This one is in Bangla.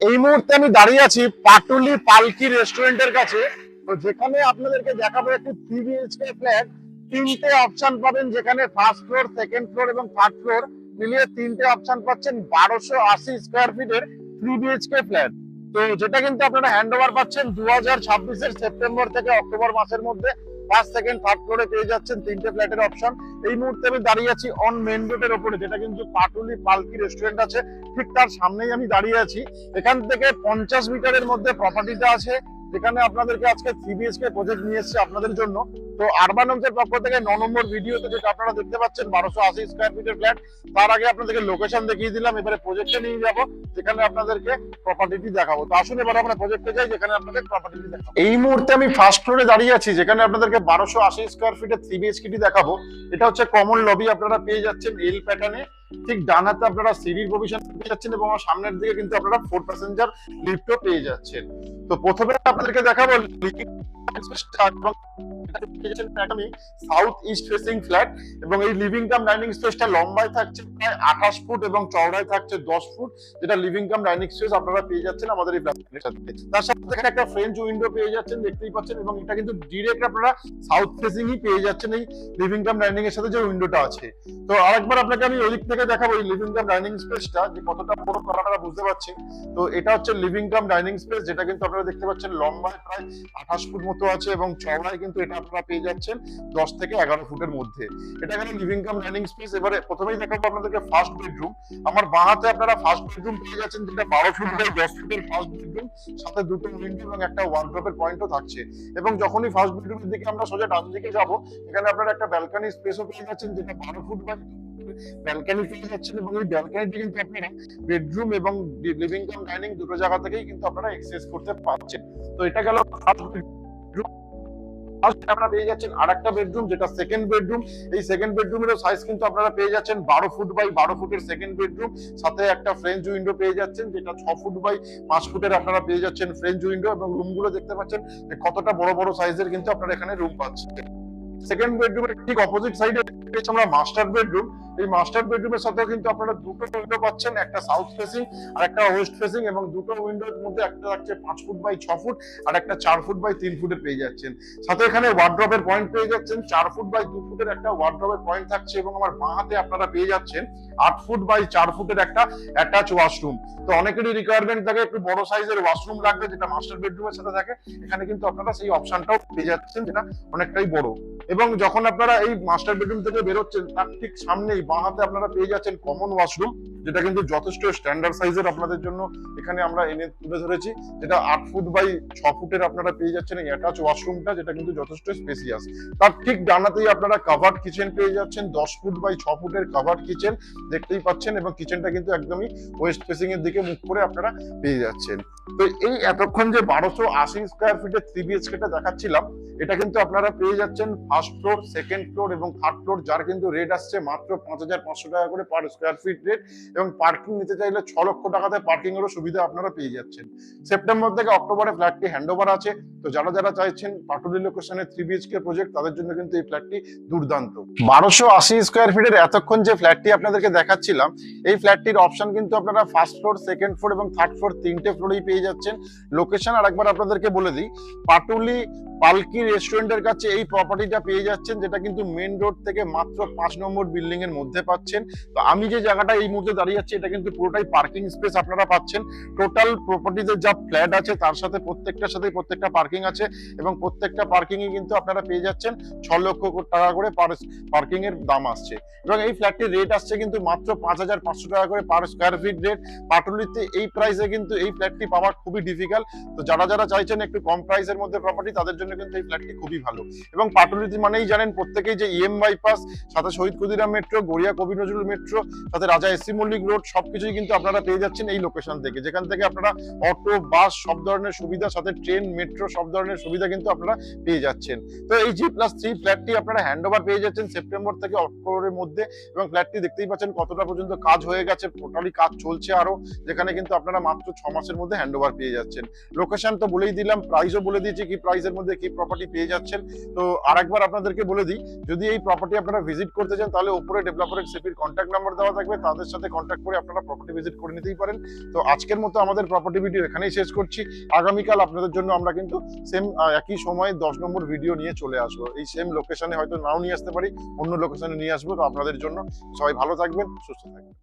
এই মুহূর্তে আমি দাঁড়িয়ে আছি পাটুলি পালকি রেস্টুরেন্টের কাছে। তো যেখানে আপনাদেরকে দেখাবো একটি 3 BHK ফ্ল্যাট। তিনটে অপশন পাবেন, যেখানে ফার্স্ট ফ্লোর, সেকেন্ড ফ্লোর এবং থার্ড ফ্লোর মিলিয়ে তিনটে অপশন পাচ্ছেন 1280 স্কোয়ার ফিটের 3 BHK ফ্ল্যাট। তো যেটা কিন্তু আপনারা হ্যান্ড ওভার পাচ্ছেন 2026-এর সেপ্টেম্বর থেকে অক্টোবর মাসের মধ্যে। ফার্স্ট, সেকেন্ড, থার্ড ফ্লোরে পেয়ে যাচ্ছেন তিনটে ফ্ল্যাটের অপশন। এই মুহূর্তে আমি দাঁড়িয়ে আছি অন মেন রোডের ওপরে, যেটা কিন্তু পাটুলি পালকি রেস্টুরেন্ট আছে, ঠিক তার সামনেই আমি দাঁড়িয়ে আছি। এখান থেকে 50 মিটারের মধ্যে প্রপার্টিটা আছে, যেখানে আপনাদেরকে আজকে 3 BHK প্রজেক্ট নিয়ে এসেছে আপনাদের জন্য। তো আরবান হোমসের পক্ষ থেকে 9 নম্বর ভিডিওতে যেটা আপনারা দেখতে পাচ্ছেন 1280 স্কোয়ার ফিটের ফ্ল্যাট, তার আগে আপনাদেরকে লোকেশন দেখিয়ে দিলাম। এবারে প্রজেক্টে নিয়ে যাব, যেখানে আপনাদেরকে প্রপার্টিটি দেখাবো। তো আসুন এবার আমরা প্রজেক্টে যাই, যেখানে আপনাদের প্রপার্টিটি দেখাবো। এই মুহূর্তে আমি ফার্স্ট ফ্লোরে দাঁড়িয়ে আছি, যেখানে আপনাদেরকে 1280 স্কোয়ার ফিটের 3 BHK দেখাবো। এটা হচ্ছে কমন লবি, আপনারা পেয়ে যাচ্ছেন এল প্যাটার্নে। ঠিক ডান হাতে আপনারা সিঁড়ির প্রভিশন পেয়ে যাচ্ছেন এবং সামনের দিকে কিন্তু আপনারা 4 প্যাসেঞ্জার লিফটও পেয়ে যাচ্ছেন। তো প্রথমে আপনাদেরকে দেখাবো সাউথ ইস্ট ফেসিং ফ্ল্যাট, এবং এই লিভিং কাম ডাইনিং স্পেসটা লম্বায় থাকছে প্রায় 28 ফুট এবং চওড়ায় থাকছে 10 ফুট, যেটা লিভিং কাম ডাইনিং স্পেস আপনারা পেয়ে যাচ্ছেন আমাদের এই ফ্ল্যাটের সাথে। তার সাথে এখানে একটা ফ্রেঞ্চ উইন্ডো পেয়ে যাচ্ছেন, দেখতেই পাচ্ছেন, এবং এটা কিন্তু ডিরেক্ট আপনারা সাউথ ফেসিংই পেয়ে যাচ্ছেন এই লিভিং কাম ডাইনিং এর সাথে যে উইন্ডোটা আছে। তো আরেকবার আপনাকে আমি ওই দিক থেকে দেখাবো এই লিভিং কাম ডাইনিং স্পেসটা যে কতটা বড় আপনারা বুঝতে পারছেন। তো এটা হচ্ছে লিভিং কাম ডাইনিং স্পেস, যেটা কিন্তু আপনারা দেখতে পাচ্ছেন লম্বায় প্রায় 28 ফুট মতো আছে এবং চওড়ায় কিন্তু এটা আপনারা পেয়ে যাচ্ছেন 10 থেকে 11 ফুটের মধ্যে। এটা এখানে লিভিং কাম ডাইনিং স্পেস। এবারে প্রথমেই দেখাবো আপনাদেরকে ফার্স্ট বেডরুম। আমার বাঁ হাতে আপনারা ফার্স্ট বেডরুম পেয়ে যাচ্ছেন, যেটা 12 ফুট বাই 10 ফুটের ফার্স্ট বেডরুম, সাথে দুটো উইন্ডো এবং একটা ওয়ার্ড্রপের পয়েন্টও থাকছে। এবং যখনই ফার্স্ট বেডরুমের দিকে আমরা সোজা ডান দিকে যাব, এখানে আপনারা একটা ব্যালকনি স্পেসও পেয়ে যাচ্ছেন, যেটা 12 ফুট বাই ব্যালকনি পেয়ে যাচ্ছেন। এবং এই ব্যালকনিটি কিন্তু আপনারা বেডরুম এবং লিভিং কাম ডাইনিং দুটো জায়গা থেকেই কিন্তু আপনারা এক্সেস করতে পারছেন। তো এটা গেল ফার্স্ট বেডরুম। আপনারা পেয়ে যাচ্ছেন আরেকটা বেডরুম, যেটা সেকেন্ড বেডরুম। এই সেকেন্ড বেডরুমের সাইজ কিন্তু আপনারা পেয়ে যাচ্ছেন 12 ফুট বাই 12 ফুটের সেকেন্ড বেডরুম, সাথে একটা ফ্রেঞ্চ উইন্ডো পেয়ে যাচ্ছেন, যেটা 6 ফুট বাই 5 ফুটের আপনারা পেয়ে যাচ্ছেন ফ্রেঞ্চ উইন্ডো। এবং রুমগুলো দেখতে পাচ্ছেন যে কতটা বড় বড় সাইজের কিন্তু আপনারা এখানে রুম পাচ্ছেন। সেকেন্ড বেডরুমের ঠিক অপোজিট সাইডে আমরা মাস্টার বেডরুম। এই মাস্টার বেডরুমের সাথে কিন্তু আপনারা দুটো উইন্ডো পাচ্ছেন, একটা সাউথ ফেসিং আর একটা ওয়েস্ট ফেসিং, এবং দুটো উইন্ডোর মধ্যে একটা থাকছে 5 ফুট বাই 6 ফুট আর একটা 4 ফুট বাই 3 ফুটের পেয়ে যাচ্ছেন। সাথে এখানে ওয়ার্ড্রপের পয়েন্ট পেয়ে যাচ্ছেন, 4 ফুট বাই 2 ফুটের একটা ওয়ার্ড্রপের পয়েন্ট থাকছে। এবং আমার বাঁ হাতে আপনারা পেয়ে যাচ্ছেন 8 ফুট বাই 4 ফুটের একটা অ্যাটাচ ওয়াশরুম। তো অনেকেরই রিকোয়ারমেন্ট থাকে একটু বড় সাইজের ওয়াশরুম লাগবে, যেটা মাস্টার বেডরুমের সাথে থাকে। এখানে কিন্তু আপনারা সেই অপশনটাও পেয়ে যাচ্ছেন, যেটা অনেকটাই বড়। এবং যখন আপনারা এই মাস্টার বেডরুম থেকে বেরোচ্ছেন, তার ঠিক সামনেই বাঁ হাতে আপনারা পেয়ে যাচ্ছেন কমন ওয়াশরুম, যেটা কিন্তু যথেষ্ট স্ট্যান্ডার্ড সাইজের আপনাদের জন্য এখানে আমরা এনে তুলে ধরেছি। যেটা 8 ফুট বাই 6 ফুটের আপনারা পেয়ে যাচ্ছেন এই অ্যাটাচ ওয়াশরুমটা, যেটা কিন্তু যথেষ্ট স্পেসিয়াস। তার ঠিক ডানাতেই আপনারা কাভার্ড কিচেন পেয়ে যাচ্ছেন, 10 ফুট বাই 6 ফুটের কাভার্ড কিচেন দেখতেই পাচ্ছেন। এবং কিচেনটা কিন্তু একদমই ওয়েস্ট ফেসিং এর দিকে মুখ করে আপনারা পেয়ে যাচ্ছেন। তো এই এতক্ষণ যে 1280 স্কোয়ার ফিটের 3 BHK টা দেখাচ্ছিলাম, এটা কিন্তু আপনারা পেয়ে যাচ্ছেন ফার্স্ট ফ্লোর, সেকেন্ড ফ্লোর এবং থার্ড ফ্লোর, যার কিন্তু রেট আসছে মাত্র 5500 টাকা করে পার স্কোয়ার ফিট রেট। এবং পার্কিং নিতে চাইলে 6 লক্ষ টাকাতে পার্কিং এরও সুবিধা আপনারা পেয়ে যাচ্ছেন। সেপ্টেম্বর থেকে অক্টোবরে ফ্ল্যাটটি হ্যান্ডওভার আছে। তো যারা যারা চাইছেন পাটুলি লোকেশনে 3 BHK প্রজেক্ট, তাদের জন্য কিন্তু এই ফ্ল্যাটটি দুর্দান্ত। 1280 স্কোয়ার ফিটের এতক্ষণ যে ফ্ল্যাটটি আপনাদেরকে দেখাচ্ছিলাম, এই ফ্ল্যাটটির অপশন কিন্তু আপনারা ফার্স্ট ফ্লোর, সেকেন্ড ফ্লোর এবং থার্ড ফ্লোর তিনটে ফ্লোরেই পেয়ে যাচ্ছেন। লোকেশন আরেকবার আপনাদেরকে বলে দিই, পাটুলি পালকি রেস্টুরেন্টের কাছে এই প্রপার্টিটা পেয়ে যাচ্ছেন, যেটা কিন্তু মেন রোড থেকে মাত্র 5 নম্বর বিল্ডিং এর মধ্যে পাচ্ছেন। তো আমি যে জায়গাটা এই মুহূর্তে দাঁড়িয়ে আছি, এটা কিন্তু পুরোটাই পার্কিং স্পেস আপনারা পাচ্ছেন। টোটাল প্রপার্টিতে যা ফ্ল্যাট আছে, তার সাথে প্রত্যেকটার সাথে প্রত্যেকটা পার্কিং আছে, এবং প্রত্যেকটা পার্কিং এ কিন্তু আপনারা পেয়ে যাচ্ছেন 6 লক্ষ টাকা করে পার্কিং এর দাম আসছে। এবং এই ফ্ল্যাটটির রেট আসছে কিন্তু মাত্র 5500 টাকা করে পার স্কোয়ার ফিট রেট। পাটুলিতে এই প্রাইসে কিন্তু এই ফ্ল্যাটটি পাওয়া খুবই ডিফিকাল্ট। তো যারা যারা চাইছেন একটু কম প্রাইসের মধ্যে প্রপার্টি, তাদের জন্য কিন্তু এই ফ্ল্যাটটি খুবই ভালো। এবং পাটুলিতে মানেই জানেন প্রত্যেকেই যে EM বাইপাস, সাথে শহীদ ক্ষুদিরাম মেট্রো, গড়িয়া কবি নজরুল মেট্রো, সাথে রাজা এসসি মল্লিক রোড, সবকিছুই কিন্তু আপনারা পেয়ে যাচ্ছেন এই লোকেশন থেকে, যেখান থেকে আপনারা অটো, বাস সব ধরনের সুবিধা, সাথে ট্রেন, মেট্রো সব ধরনের সুবিধা কিন্তু আপনারা পেয়ে যাচ্ছেন। তো এই G+3 ফ্ল্যাটটি আপনারা হ্যান্ডওভার পেয়ে যাচ্ছেন সেপ্টেম্বর থেকে অক্টোবরের মধ্যে। এবং ফ্ল্যাটটি দেখতেই পাচ্ছেন কতটা পর্যন্ত কাজ হয়ে গেছে, টোটালি কাজ চলছে আরো, যেখানে কিন্তু আপনারা মাত্র 6 মাসের মধ্যে হ্যান্ডওভার পেয়ে যাচ্ছেন। লোকেশন তো বলেই দিলাম, প্রাইসও বলে দিয়েছি কি প্রাইসের মধ্যে কি প্রপার্টি পেয়ে যাচ্ছেন। তো আরেকবার আপনাদেরকে বলে দিই, যদি এই প্রপার্টি আপনারা ভিজিট করতে চান তাহলে উপরে ডেভেলপারের সিপির কন্ট্যাক্ট নাম্বার দেওয়া থাকবে, তাদের সাথে কন্ট্যাক্ট করে আপনারা প্রপার্টি ভিজিট করে নিতেই পারেন। তো আজকের মতো আমাদের প্রপার্টি ভিডিও এখানেই শেষ করছি। আগামীকাল আপনাদের জন্য আমরা কিন্তু সেম একই সময় 10 নম্বর ভিডিও নিয়ে চলে আসবো। এই সেম লোকেশনে হয়তো নাও নিয়ে আসতে পারি, অন্য লোকেশনে নিয়ে আসবো। তো আপনাদের জন্য সবাই ভালো থাকবেন, সুস্থ থাকবেন।